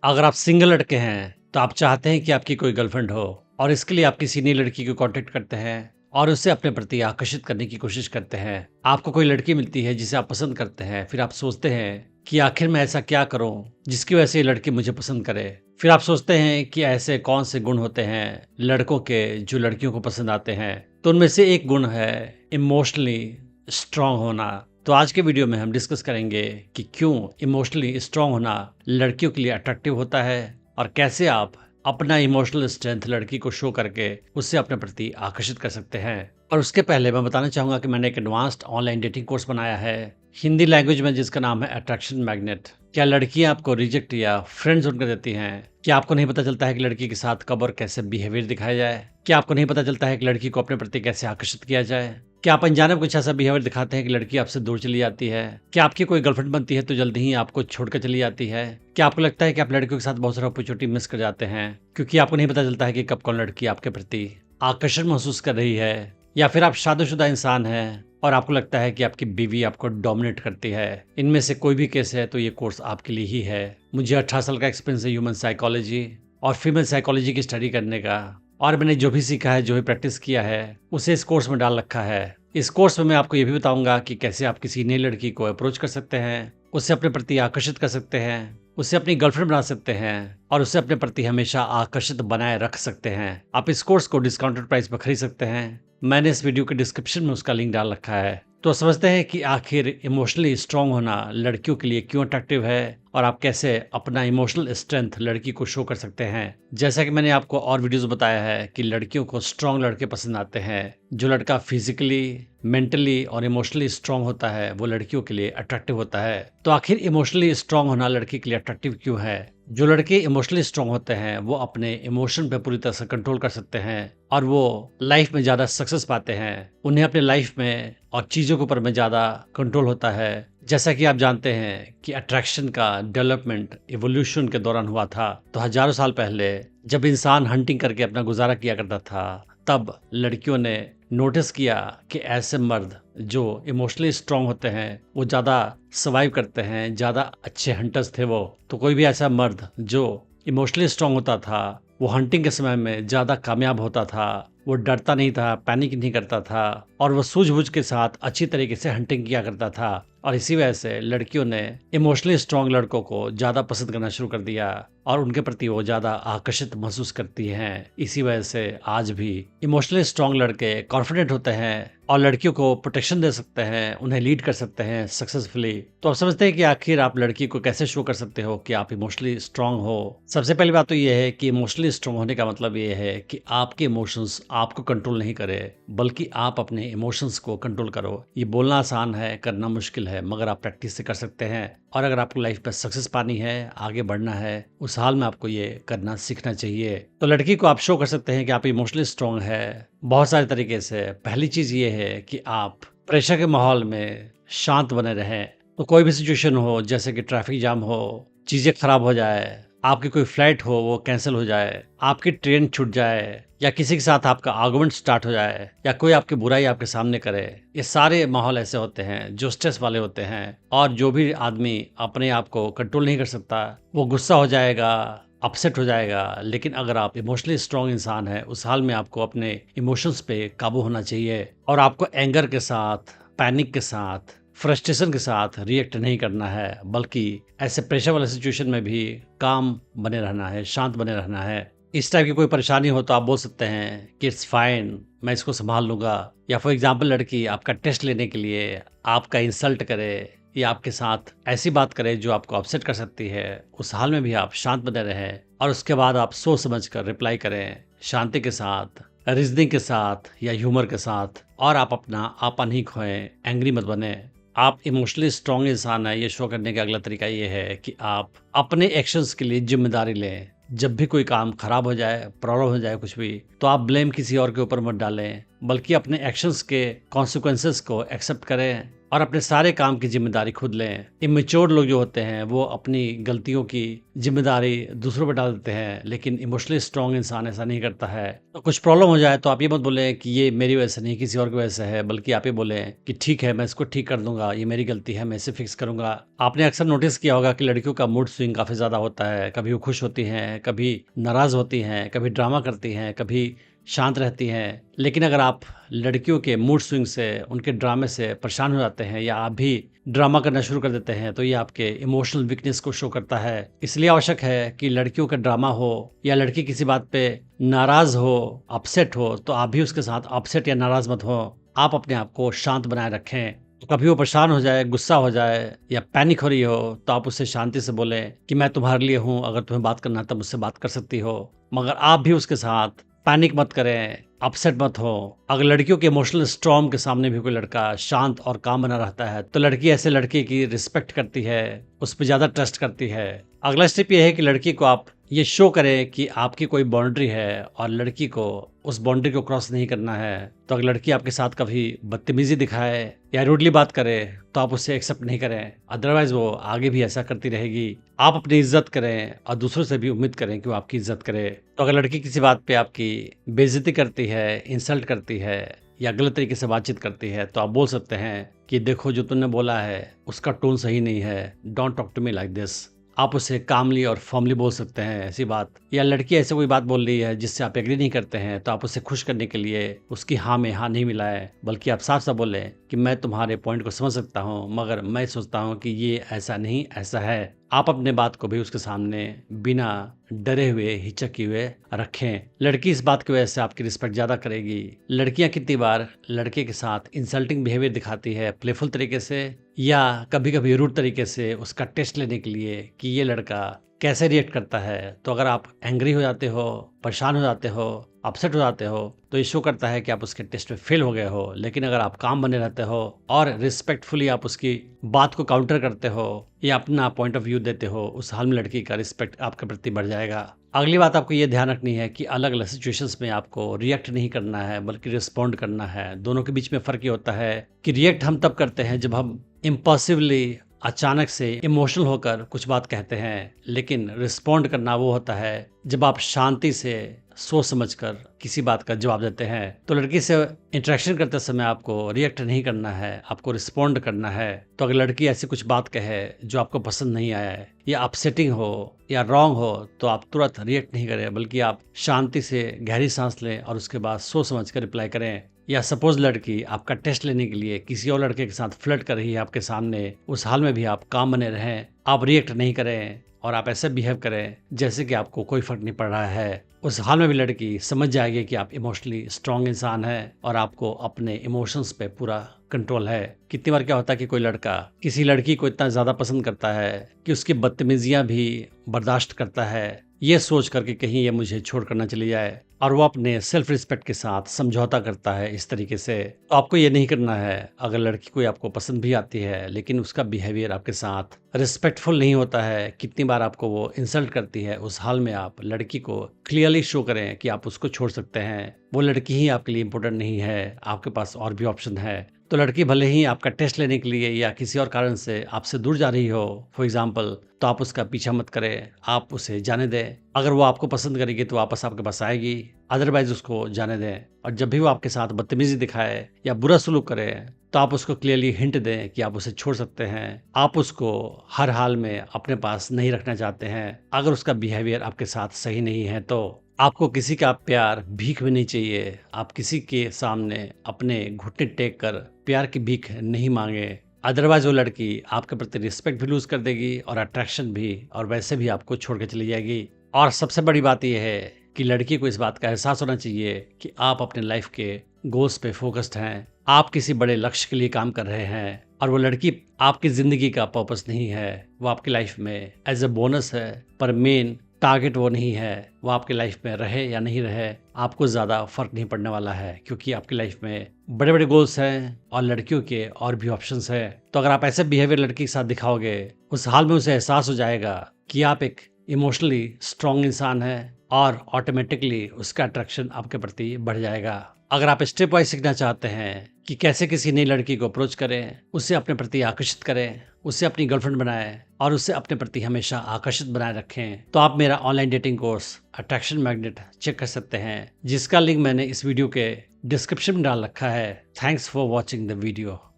अगर आप सिंगल लड़के हैं तो आप चाहते हैं कि आपकी कोई गर्लफ्रेंड हो और इसके लिए आप किसी नई लड़की को कांटेक्ट करते हैं और उससे अपने प्रति आकर्षित करने की कोशिश करते हैं। आपको कोई लड़की मिलती है जिसे आप पसंद करते हैं, फिर आप सोचते हैं कि आखिर मैं ऐसा क्या करूं जिसकी वजह से ये लड़की मुझे पसंद करे। फिर आप सोचते हैं कि ऐसे कौन से गुण होते हैं लड़कों के जो लड़कियों को पसंद आते हैं। तो उनमें से एक गुण है इमोशनली स्ट्रांग होना। तो आज के वीडियो में हम डिस्कस करेंगे कि क्यों इमोशनली स्ट्रांग होना लड़कियों के लिए अट्रैक्टिव होता है और कैसे आप अपना इमोशनल स्ट्रेंथ लड़की को शो करके उससे अपने प्रति आकर्षित कर सकते हैं। और उसके पहले मैं बताना चाहूंगा कि मैंने एक एडवांस्ड ऑनलाइन डेटिंग कोर्स बनाया है हिंदी लैंग्वेज में, जिसका नाम है अट्रैक्शन मैग्नेट। क्या लड़कियां आपको रिजेक्ट या फ्रेंड जोन कर देती हैं? क्या आपको नहीं पता चलता है कि लड़की के साथ कब और कैसे बिहेवियर दिखाया जाए? क्या आपको नहीं पता चलता है कि लड़की को अपने प्रति कैसे आकर्षित किया जाए? क्या आप अनजाने में कुछ ऐसा बिहेवियर दिखाते हैं कि लड़की आपसे दूर चली जाती है? क्या आपकी कोई गर्लफ्रेंड बनती है तो जल्दी ही आपको छोड़कर चली जाती है? क्या आपको लगता है कि आप लड़कियों के साथ बहुत सारा अपॉर्चुनिटी मिस कर जाते हैं क्योंकि आपको नहीं पता चलता है कि कब कौन लड़की आपके प्रति आकर्षण महसूस कर रही है? या फिर आप शादीशुदा इंसान हैं और आपको लगता है कि आपकी बीवी आपको डोमिनेट करती है? इनमें से कोई भी केस है तो ये कोर्स आपके लिए ही है। मुझे 18 साल का एक्सपीरियंस है ह्यूमन साइकोलॉजी और फीमेल साइकोलॉजी की स्टडी करने का, और मैंने जो भी सीखा है, जो भी प्रैक्टिस किया है, उसे इस कोर्स में डाल रखा है। इस कोर्स में मैं आपको ये भी बताऊंगा कि कैसे आप किसी नई लड़की को अप्रोच कर सकते हैं, उससे अपने प्रति आकर्षित कर सकते हैं, उसे अपनी गर्लफ्रेंड बना सकते हैं और उसे अपने प्रति हमेशा आकर्षित बनाए रख सकते हैं। आप इस कोर्स को डिस्काउंटेड प्राइस पर खरीद सकते हैं। मैंने इस वीडियो के डिस्क्रिप्शन में उसका लिंक डाल रखा है। तो समझते हैं कि आखिर इमोशनली स्ट्रांग होना लड़कियों के लिए क्यों अट्रैक्टिव है और आप कैसे अपना इमोशनल स्ट्रेंथ लड़की को शो कर सकते हैं। जैसा कि मैंने आपको और वीडियोस बताया है कि लड़कियों को स्ट्रांग लड़के पसंद आते हैं। जो लड़का फिजिकली, मेंटली और इमोशनली स्ट्रांग होता है वो लड़कियों के लिए अट्रैक्टिव होता है। तो आखिर इमोशनली स्ट्रांग होना लड़की के लिए अट्रैक्टिव क्यों है? जो लड़के इमोशनली स्ट्रांग होते हैं वो अपने इमोशन पे पूरी तरह से कंट्रोल कर सकते हैं और वो लाइफ में ज्यादा सक्सेस पाते हैं। उन्हें अपने लाइफ में और चीजों के ऊपर में ज्यादा कंट्रोल होता है। जैसा कि आप जानते हैं कि अट्रैक्शन का डेवलपमेंट इवोल्यूशन के दौरान हुआ था। तो हजारों साल पहले जब इंसान हंटिंग करके अपना गुजारा किया करता था, तब लड़कियों ने नोटिस किया कि ऐसे मर्द जो इमोशनली स्ट्रांग होते हैं वो ज़्यादा सर्वाइव करते हैं, ज़्यादा अच्छे हंटर्स थे वो। तो कोई भी ऐसा मर्द जो इमोशनली स्ट्रांग होता था वो हंटिंग के समय में ज़्यादा कामयाब होता था। वो डरता नहीं था, पैनिक नहीं करता था और वो सूझबूझ के साथ अच्छी तरीके से हंटिंग किया करता था। और इसी वजह से लड़कियों ने इमोशनली स्ट्रांग लड़कों को ज़्यादा पसंद करना शुरू कर दिया और उनके प्रति वो ज़्यादा आकर्षित महसूस करती हैं। इसी वजह से आज भी इमोशनली स्ट्रांग लड़के कॉन्फिडेंट होते हैं और लड़कियों को प्रोटेक्शन दे सकते हैं, उन्हें लीड कर सकते हैं सक्सेसफुली। तो आप समझते हैं कि आखिर आप लड़की को कैसे शो कर सकते हो कि आप इमोशनली स्ट्रांग हो। सबसे पहली बात तो ये है कि इमोशनली स्ट्रांग होने का मतलब ये है कि आपके इमोशंस आपको कंट्रोल नहीं करे, बल्कि आप अपने इमोशंस को कंट्रोल करो। ये बोलना आसान है, करना मुश्किल है, मगर आप प्रैक्टिस से कर सकते हैं। और अगर आपको लाइफ में सक्सेस पानी है, आगे बढ़ना है, उस हाल में आपको ये करना सीखना चाहिए। तो लड़की को आप शो कर सकते हैं कि आप इमोशनली स्ट्रांग है बहुत सारे तरीके से। पहली चीज ये है कि आप प्रेशर के माहौल में शांत बने रहें। तो कोई भी सिचुएशन हो, जैसे कि ट्रैफिक जाम हो, चीजें खराब हो जाए, आपकी कोई फ्लाइट हो वो कैंसिल हो जाए, आपकी ट्रेन छूट जाए, या किसी के साथ आपका आर्गुमेंट स्टार्ट हो जाए, या कोई आपकी बुराई आपके सामने करे, ये सारे माहौल ऐसे होते हैं जो स्ट्रेस वाले होते हैं। और जो भी आदमी अपने आप को कंट्रोल नहीं कर सकता वो गुस्सा हो जाएगा, अपसेट हो जाएगा। लेकिन अगर आप इमोशनली स्ट्रांग इंसान है, उस हाल में आपको अपने इमोशंस पे काबू होना चाहिए और आपको एंगर के साथ, पैनिक के साथ, फ्रस्ट्रेशन के साथ रिएक्ट नहीं करना है, बल्कि ऐसे प्रेशर वाले सिचुएशन में भी काम बने रहना है, शांत बने रहना है। इस टाइप की कोई परेशानी हो तो आप बोल सकते हैं कि इट्स फाइन, मैं इसको संभाल लूंगा। या फॉर एग्जाम्पल लड़की आपका टेस्ट लेने के लिए आपका इंसल्ट करे या आपके साथ ऐसी बात करे जो आपको अपसेट कर सकती है, उस हाल में भी आप शांत बने रहें और उसके बाद आप सोच समझ कर रिप्लाई करें, शांति के साथ, रीजनिंग के साथ या ह्यूमर के साथ। और आप अपना आपा नहीं खोएं, एंग्री मत बने। आप इमोशनली स्ट्रांग इंसान है, ये शो करने का अगला तरीका ये है कि आप अपने एक्शंस के लिए जिम्मेदारी लें। जब भी कोई काम खराब हो जाए, प्रॉब्लम हो जाए कुछ भी, तो आप ब्लेम किसी और के ऊपर मत डालें, बल्कि अपने एक्शंस के कॉन्सिक्वेंसेस को एक्सेप्ट करें और अपने सारे काम की जिम्मेदारी खुद लें। इमेच्योर लोग जो होते हैं वो अपनी गलतियों की जिम्मेदारी दूसरों पर डाल देते हैं, लेकिन इमोशनली स्ट्रांग इंसान ऐसा नहीं करता है। तो कुछ प्रॉब्लम हो जाए तो आप ये मत बोलें कि ये मेरी वजह से नहीं, किसी और की वजह से है, बल्कि आप ये बोलें कि ठीक है, मैं इसको ठीक कर दूंगा, ये मेरी गलती है, मैं इसे फिक्स करूंगा। आपने अक्सर नोटिस किया होगा कि लड़कियों का मूड स्विंग काफी ज्यादा होता है। कभी वो खुश होती हैं, कभी नाराज होती हैं, कभी ड्रामा करती हैं, कभी शांत रहती हैं। लेकिन अगर आप लड़कियों के मूड स्विंग से, उनके ड्रामे से परेशान हो जाते हैं या आप भी ड्रामा करना शुरू कर देते हैं, तो ये आपके इमोशनल वीकनेस को शो करता है। इसलिए आवश्यक है कि लड़कियों का ड्रामा हो या लड़की किसी बात पे नाराज हो, अपसेट हो, तो आप भी उसके साथ अपसेट या नाराज मत हो। आप अपने आप को शांत बनाए रखें। तो कभी वो परेशान हो जाए, गुस्सा हो जाए या पैनिक हो रही हो, तो आप उससे शांति से बोलें कि मैं तुम्हारे लिए हूं, अगर तुम्हें बात करना है तो मुझसे बात कर सकती हो। मगर आप भी उसके साथ पैनिक मत करें, अपसेट मत हो। अगर लड़कियों के इमोशनल स्टॉर्म के सामने भी कोई लड़का शांत और काम बना रहता है, तो लड़की ऐसे लड़के की रिस्पेक्ट करती है, उस पर ज्यादा ट्रस्ट करती है। अगला स्टेप ये है कि लड़की को आप ये शो करें कि आपकी कोई बाउंड्री है और लड़की को उस बाउंड्री को क्रॉस नहीं करना है। तो अगर लड़की आपके साथ कभी बदतमीजी दिखाए या रूडली बात करे, तो आप उसे एक्सेप्ट नहीं करें, अदरवाइज वो आगे भी ऐसा करती रहेगी। आप अपनी इज्जत करें और दूसरों से भी उम्मीद करें कि वो आपकी इज्जत करे। तो अगर लड़की किसी बात पे आपकी बेइज्जती करती है, इंसल्ट करती है या गलत तरीके से बातचीत करती है, तो आप बोल सकते हैं कि देखो, जो तुमने बोला है उसका टोन सही नहीं है, don't talk to me like this. आप उसे कामली और फॉर्मली बोल सकते हैं ऐसी बात। या लड़की ऐसे कोई बात बोल रही है जिससे आप एग्री नहीं करते हैं, तो आप उसे खुश करने के लिए उसकी हाँ में हाँ नहीं मिलाएं, बल्कि आप साफ साफ बोलें कि मैं तुम्हारे पॉइंट को समझ सकता हूँ, मगर मैं सोचता हूँ कि ये ऐसा नहीं, ऐसा है। आप अपने बात को भी उसके सामने बिना डरे हुए, हिचके हुए रखें। लड़की इस बात की वजह से आपकी रिस्पेक्ट ज्यादा करेगी। लड़कियां कितनी बार लड़के के साथ इंसल्टिंग बिहेवियर दिखाती है, प्लेफुल तरीके से या कभी कभी रूड तरीके से, उसका टेस्ट लेने के लिए कि ये लड़का कैसे रिएक्ट करता है। तो अगर आप एंग्री हो जाते हो, परेशान हो जाते हो, अपसेट हो जाते हो, तो ये शो करता है कि आप उसके टेस्ट में फेल हो गए हो। लेकिन अगर आप काम बने रहते हो और रिस्पेक्टफुली आप उसकी बात को काउंटर करते हो या अपना पॉइंट ऑफ व्यू देते हो, उस हाल में लड़की का रिस्पेक्ट आपके प्रति बढ़ जाएगा। अगली बात आपको ये ध्यान रखनी है कि अलग अलग सिचुएशंस में आपको रिएक्ट नहीं करना है, बल्कि रिस्पॉन्ड करना है। दोनों के बीच में फर्क ये होता है कि रिएक्ट हम तब करते हैं जब हम इम्पल्सिवली, अचानक से इमोशनल होकर कुछ बात कहते हैं, लेकिन रिस्पॉन्ड करना वो होता है जब आप शांति से सोच समझकर किसी बात का जवाब देते हैं। तो लड़की से इंटरेक्शन करते समय आपको रिएक्ट नहीं करना है, आपको रिस्पॉन्ड करना है। तो अगर लड़की ऐसी कुछ बात कहे जो आपको पसंद नहीं आया है या अपसेटिंग हो या रॉन्ग हो, तो आप तुरंत रिएक्ट नहीं करें, बल्कि आप शांति से गहरी सांस लें और उसके बाद सोच समझ कर रिप्लाई करें। या सपोज लड़की आपका टेस्ट लेने के लिए किसी और लड़के के साथ फ्लर्ट कर रही है आपके सामने, उस हाल में भी आप काम बने रहें, आप रिएक्ट नहीं करें और आप ऐसे बिहेव करें जैसे कि आपको कोई फर्क नहीं पड़ रहा है। उस हाल में भी लड़की समझ जाएगी कि आप इमोशनली स्ट्रांग इंसान हैं और आपको अपने इमोशंस पे पूरा कंट्रोल है। कितनी बार क्या होता है कि कोई लड़का किसी लड़की को इतना ज्यादा पसंद करता है कि उसकी बदतमीजियां भी बर्दाश्त करता है, ये सोच करके कहीं ये मुझे छोड़ कर ना चली जाए, और वो अपने सेल्फ रिस्पेक्ट के साथ समझौता करता है इस तरीके से। तो आपको ये नहीं करना है। अगर लड़की कोई आपको पसंद भी आती है लेकिन उसका बिहेवियर आपके साथ रिस्पेक्टफुल नहीं होता है, कितनी बार आपको वो इंसल्ट करती है, उस हाल में आप लड़की को क्लियरली शो करें कि आप उसको छोड़ सकते हैं। वो लड़की ही आपके लिए इंपॉर्टेंट नहीं है, आपके पास और भी ऑप्शन है। तो लड़की भले ही आपका टेस्ट लेने के लिए या किसी और कारण से आपसे दूर जा रही हो, फॉर एग्जाम्पल, तो आप उसका पीछा मत करें, आप उसे जाने दें। अगर वो आपको पसंद करेगी तो वापस आपके पास आएगी, अदरवाइज उसको जाने दें। और जब भी वो आपके साथ बदतमीजी दिखाए या बुरा सलूक करे, तो आप उसको क्लियरली हिंट दें कि आप उसे छोड़ सकते हैं। आप उसको हर हाल में अपने पास नहीं रखना चाहते हैं। अगर उसका बिहेवियर आपके साथ सही नहीं है, तो आपको किसी का प्यार भीख में नहीं चाहिए। आप किसी के सामने अपने घुटने टेक कर प्यार की भीख नहीं मांगे, अदरवाइज वो लड़की आपके प्रति रिस्पेक्ट भी लूज कर देगी और अट्रैक्शन भी, और वैसे भी आपको छोड़ के चली जाएगी। और सबसे बड़ी बात यह है कि लड़की को इस बात का एहसास होना चाहिए कि आप अपने लाइफ के गोल्स पे फोकस्ड हैं, आप किसी बड़े लक्ष्य के लिए काम कर रहे हैं, और वो लड़की आपकी जिंदगी का पर्पस नहीं है। वो आपकी लाइफ में एज ए बोनस है, पर मेन टारगेट वो नहीं है। वो आपकी लाइफ में रहे या नहीं रहे, आपको ज्यादा फर्क नहीं पड़ने वाला है, क्योंकि आपकी लाइफ में बड़े बड़े गोल्स हैं और लड़कियों के और भी ऑप्शंस हैं। तो अगर आप ऐसे बिहेवियर लड़की के साथ दिखाओगे, उस हाल में उसे एहसास हो जाएगा कि आप एक इमोशनली स्ट्रांग इंसान हैं और ऑटोमेटिकली उसका अट्रैक्शन आपके प्रति बढ़ जाएगा। अगर आप स्टेप वाइज सीखना चाहते हैं कि कैसे किसी नई लड़की को अप्रोच करें, उसे अपने प्रति आकर्षित करें, उसे अपनी गर्लफ्रेंड बनाएं और उसे अपने प्रति हमेशा आकर्षित बनाए रखें, तो आप मेरा online dating course attraction magnet check कर सकते हैं, जिसका लिंक मैंने इस वीडियो के डिस्क्रिप्शन में डाल रखा है। Thanks for watching the video.